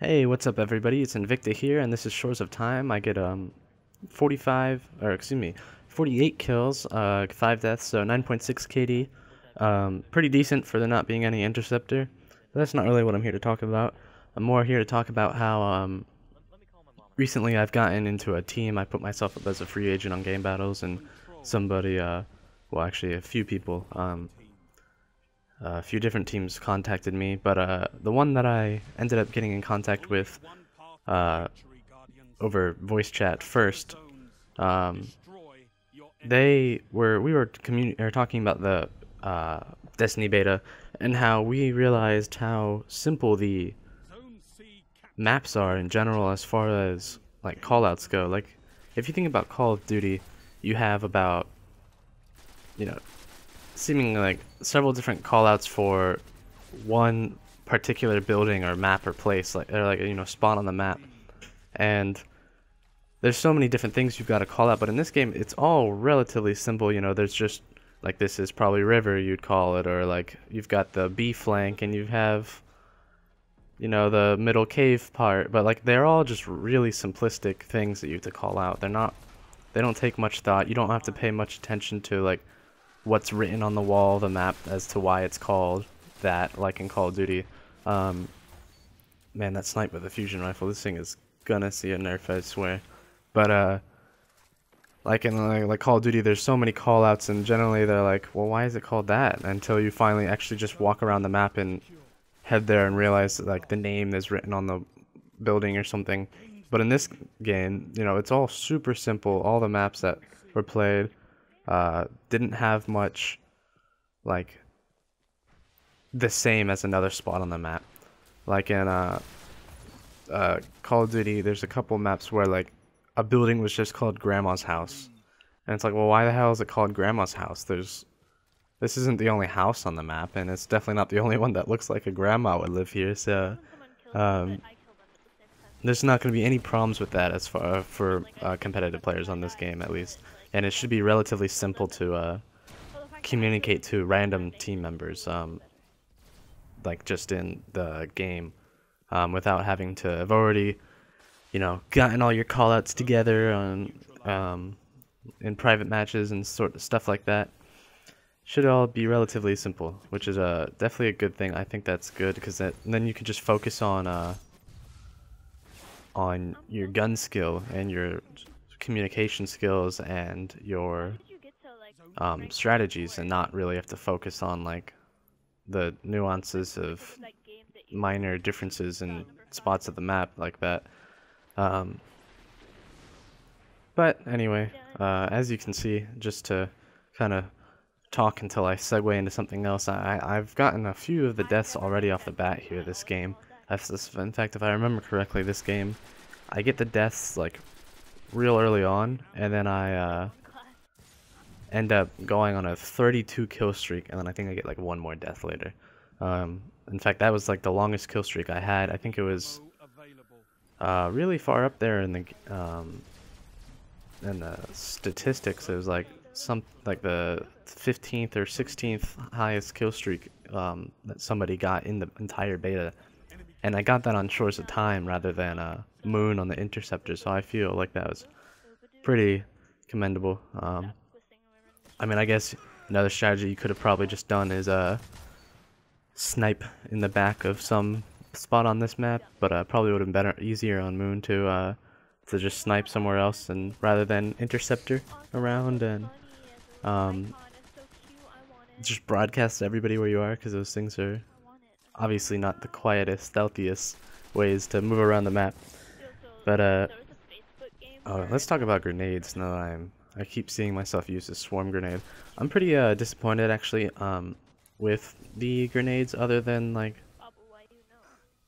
Hey, what's up everybody? It's Invicta here and this is Shores of Time. I get 45 or excuse me, 48 kills, 5 deaths, so 9.6 KD. Pretty decent for there not being any interceptor. But that's not really what I'm here to talk about. I'm more here to talk about how recently I've gotten into a team. I put myself up as a free agent on Game Battles and somebody well actually a few people a few different teams contacted me, but the one that I ended up getting in contact with uh, over voice chat first, um, we were talking about the Destiny beta and how we realized how simple the maps are in general as far as like callouts go. Like if you think about Call of Duty, you have about seemingly like several different callouts for one particular building or map or place, like or like spot on the map, and there's so many different things you've got to call out. But in this game, it's all relatively simple. There's just like this is probably river you'd call it, or like you've got the B flank and you have the middle cave part, but like they're all just really simplistic things that you have to call out. They don't take much thought. You don't have to pay much attention to like what's written on the wall of the map as to why it's called that, like in Call of Duty. Man, that snipe with the fusion rifle, this thing is gonna see a nerf, I swear. But like in like Call of Duty, there's so many callouts, and generally they're like, well, why is it called that? Until you finally actually just walk around the map and head there and realize that, like, the name is written on the building or something. But in this game, it's all super simple. All the maps that were played didn't have much like the same as another spot on the map. Like in Call of Duty, there's a couple maps where like a building was just called Grandma's house, and it's like, well, why the hell is it called Grandma's house? This isn't the only house on the map, and it's definitely not the only one that looks like a grandma would live here. So there's not going to be any problems with that as far for competitive players on this game, at least. And it should be relatively simple to communicate to random team members, like just in the game, without having to have already, gotten all your callouts together on in private matches and sort of stuff like that. Should all be relatively simple, which is definitely a good thing. I think that's good because then you can just focus on your gun skill and your communication skills and your strategies, and not really have to focus on like the nuances of minor differences in spots of the map like that. But anyway, as you can see, just to kind of talk until I segue into something else, I've gotten a few of the deaths already off the bat here this game. In fact, if I remember correctly, this game, I get the deaths like real early on, and then I end up going on a 32 kill streak, and then I think I get like one more death later. In fact, that was like the longest kill streak I had. I think it was really far up there in the statistics. It was like the 15th or 16th highest kill streak that somebody got in the entire beta, and I got that on Shores of Time rather than Moon on the Interceptor, so I feel like that was pretty commendable. I mean, I guess another strategy you could have probably just done is snipe in the back of some spot on this map, but probably would have been easier on Moon to just snipe somewhere else, and rather than Interceptor around and just broadcast to everybody where you are, because those things are obviously not the quietest, stealthiest ways to move around the map. But let's talk about grenades now that I keep seeing myself use this swarm grenade. I'm pretty disappointed actually with the grenades, other than like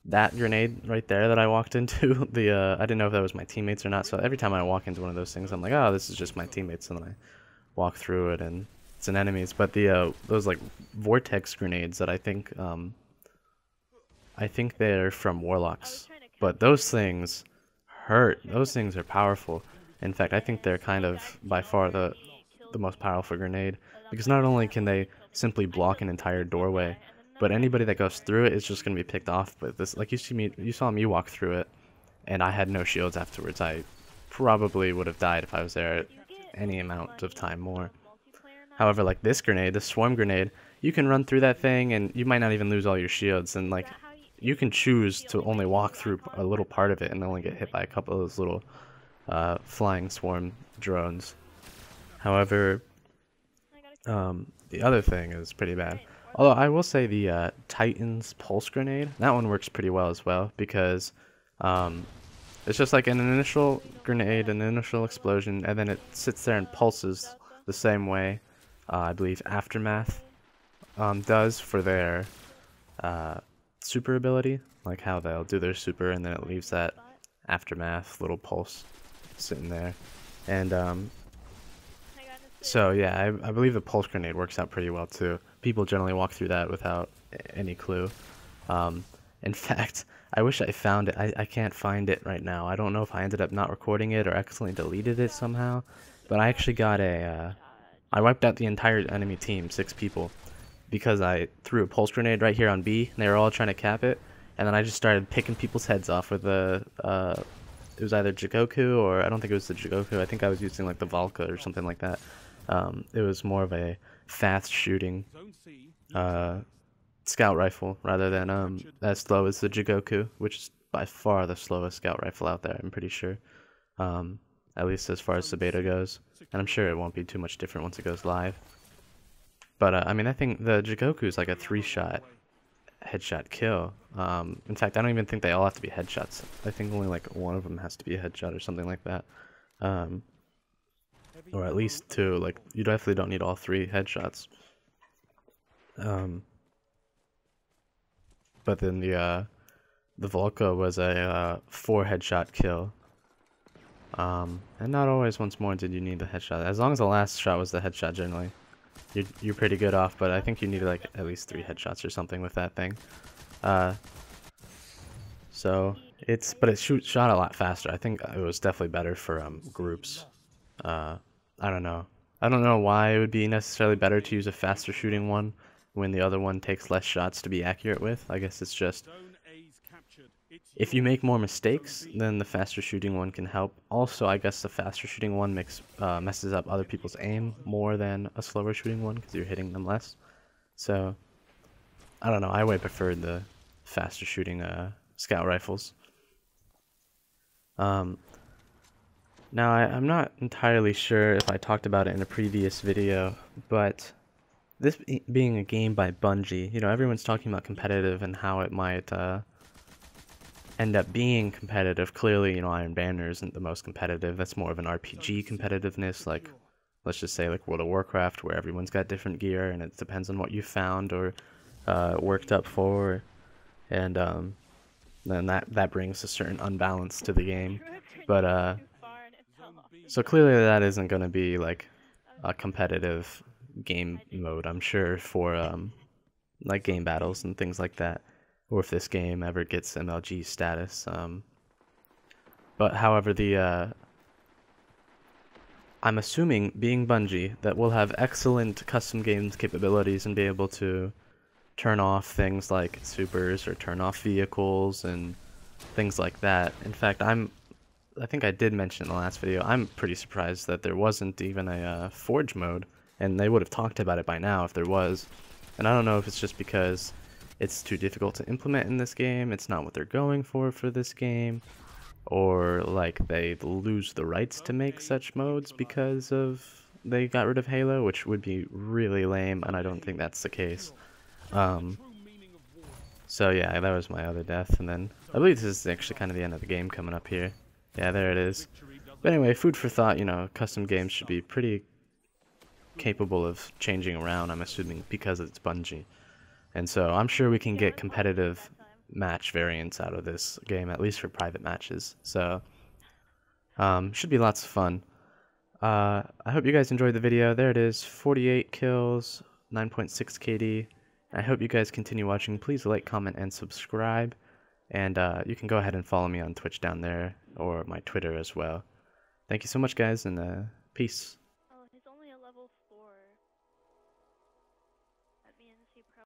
that grenade right there that I walked into. I didn't know if that was my teammates or not, so every time I walk into one of those things I'm like, oh, this is just my teammates, and then I walk through it and it's an enemies. But those like vortex grenades that I think they're from Warlocks, but those things hurt. Those things are powerful. In fact, I think they're kind of by far the most powerful grenade, because not only can they simply block an entire doorway, but anybody that goes through it is just gonna be picked off with this. Like you saw me walk through it, and I had no shields afterwards. I probably would have died if I was there any amount of time more. However, like this grenade, the swarm grenade, you can run through that thing and you might not even lose all your shields, and like you can choose to only walk through a little part of it and only get hit by a couple of those little flying swarm drones. However, the other thing is pretty bad. Although I will say the Titan's pulse grenade, that one works pretty well as well, because it's just like an initial grenade, an initial explosion, and then it sits there and pulses the same way I believe Aftermath does for their super ability, like how they'll do their super and then it leaves that Aftermath little pulse sitting there. And so yeah, I believe the pulse grenade works out pretty well too. People generally walk through that without any clue. In fact, I wish I found it. I can't find it right now. I don't know if I ended up not recording it or accidentally deleted it somehow, but I actually got a I wiped out the entire enemy team, 6 people, because I threw a pulse grenade right here on B, and they were all trying to cap it, and then I just started picking people's heads off with the, it was either Jigoku, or I don't think it was the Jigoku, I think I was using like the Valka or something like that. It was more of a fast shooting scout rifle rather than as slow as the Jigoku, which is by far the slowest scout rifle out there, I'm pretty sure. At least as far as the beta goes. And I'm sure it won't be too much different once it goes live. But, I mean, I think the Jigoku is like a 3-shot headshot kill. In fact, I don't even think they all have to be headshots. I think only like one of them has to be a headshot or something like that. Or at least 2. Like, you definitely don't need all 3 headshots. But then the Volca was a 4 headshot kill. And not always once more did you need the headshot. As long as the last shot was the headshot, generally, you're pretty good off. But I think you needed like at least 3 headshots or something with that thing. So but it shot a lot faster. I think it was definitely better for groups. I don't know. I don't know why it would be necessarily better to use a faster shooting one when the other one takes less shots to be accurate with. I guess it's just, if you make more mistakes, then the faster shooting one can help. Also, I guess the faster shooting one messes up other people's aim more than a slower shooting one because you're hitting them less. So, I don't know. I way preferred the faster shooting scout rifles. Now, I'm not entirely sure if I talked about it in a previous video, but this being a game by Bungie, you know, everyone's talking about competitive and how it might end up being competitive. Clearly, you know, Iron Banner isn't the most competitive. That's more of an RPG competitiveness, like, let's just say like World of Warcraft, where everyone's got different gear and it depends on what you found or worked up for, and then that brings a certain unbalance to the game. But so clearly that isn't going to be like a competitive game mode, I'm sure, for like game battles and things like that, or if this game ever gets MLG status. But however, I'm assuming, being Bungie, that we'll have excellent custom games capabilities and be able to turn off things like supers or turn off vehicles and things like that. In fact, I think I did mention in the last video, I'm pretty surprised that there wasn't even a Forge mode, and they would have talked about it by now if there was. And I don't know if it's just because it's too difficult to implement in this game, it's not what they're going for this game, or like they lose the rights to make such modes because they got rid of Halo, which would be really lame, and I don't think that's the case. So yeah, that was my other death, and then I believe this is actually kind of the end of the game coming up here. Yeah, there it is. But anyway, food for thought, you know, custom games should be pretty capable of changing around, I'm assuming, because it's Bungie. And so I'm sure we can get competitive match variants out of this game, at least for private matches. So should be lots of fun. I hope you guys enjoyed the video. There it is, 48 kills, 9.6 KD. I hope you guys continue watching. Please like, comment, and subscribe. And you can go ahead and follow me on Twitch down there, or my Twitter as well. Thank you so much, guys, and peace.